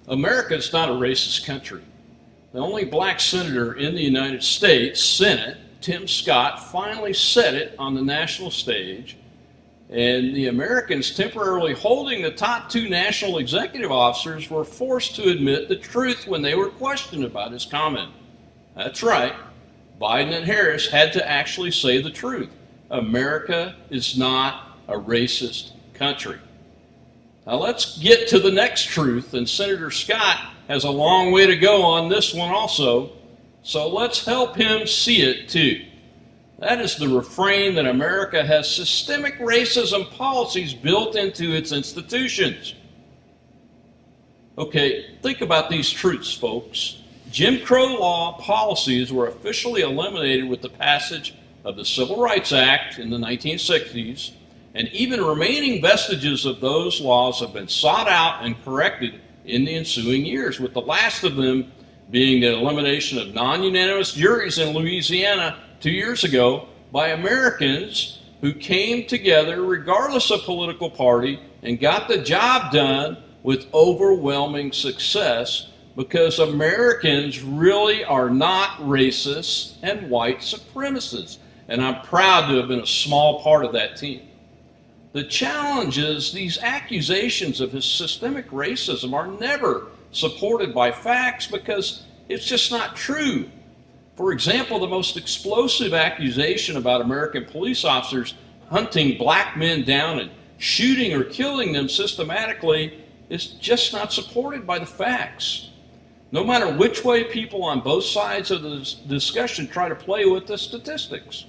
America is not a racist country. The only black senator in the United States Senate, Tim Scott, finally said it on the national stage, and the Americans temporarily holding the top two national executive officers were forced to admit the truth when they were questioned about his comment. That's right, Biden and Harris had to actually say the truth. America is not a racist country. Now let's get to the next truth, and Senator Scott has a long way to go on this one also, so let's help him see it too. That is the refrain that America has systemic racism policies built into its institutions. Okay, think about these truths, folks. Jim Crow law policies were officially eliminated with the passage of the Civil Rights Act in the 1960s, and even remaining vestiges of those laws have been sought out and corrected in the ensuing years, with the last of them being the elimination of non-unanimous juries in Louisiana 2 years ago by Americans who came together regardless of political party and got the job done with overwhelming success, because Americans really are not racists and white supremacists. And I'm proud to have been a small part of that team. The challenge is these accusations of his systemic racism are never supported by facts because it's just not true. For example, the most explosive accusation about American police officers hunting black men down and shooting or killing them systematically is just not supported by the facts. No matter which way people on both sides of the discussion try to play with the statistics.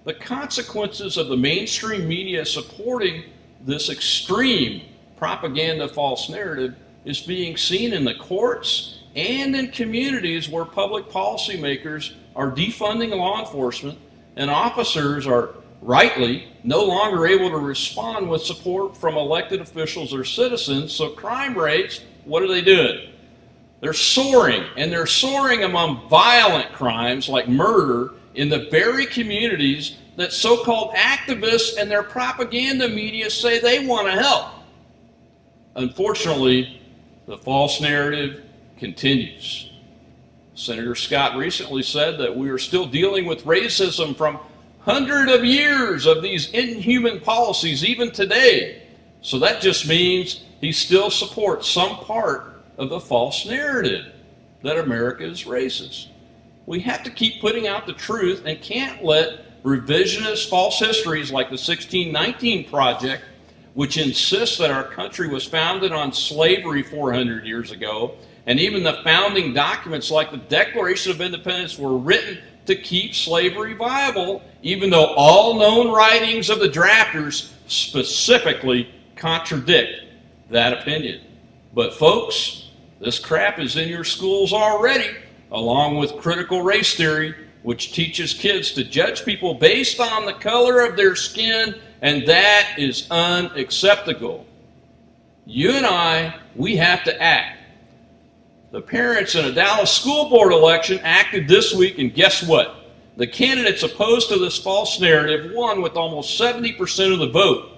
The consequences of the mainstream media supporting this extreme propaganda false narrative is being seen in the courts and in communities where public policymakers are defunding law enforcement and officers are rightly no longer able to respond with support from elected officials or citizens. So crime rates, what are they doing? They're soaring, and they're soaring among violent crimes like murder in the very communities that so-called activists and their propaganda media say they want to help. Unfortunately, the false narrative continues. Senator Scott recently said that we are still dealing with racism from hundreds of years of these inhuman policies even today. So that just means he still supports some part of the false narrative that America is racist. We have to keep putting out the truth and can't let revisionist false histories like the 1619 Project, which insists that our country was founded on slavery 400 years ago, and even the founding documents like the Declaration of Independence were written to keep slavery viable, even though all known writings of the drafters specifically contradict that opinion. But folks, this crap is in your schools already, along with critical race theory, which teaches kids to judge people based on the color of their skin, and that is unacceptable. You and I, we have to act. The parents in a Dallas school board election acted this week, and guess what? The candidates opposed to this false narrative won with almost 70% of the vote.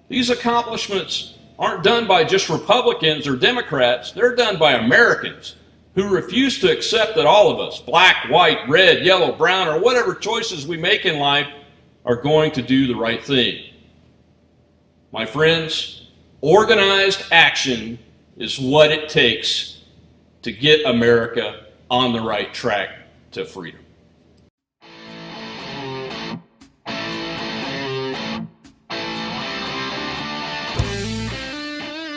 These accomplishments aren't done by just Republicans or Democrats. They're done by Americans who refuse to accept that all of us, black, white, red, yellow, brown, or whatever choices we make in life, are going to do the right thing. My friends, organized action is what it takes to get America on the right track to freedom.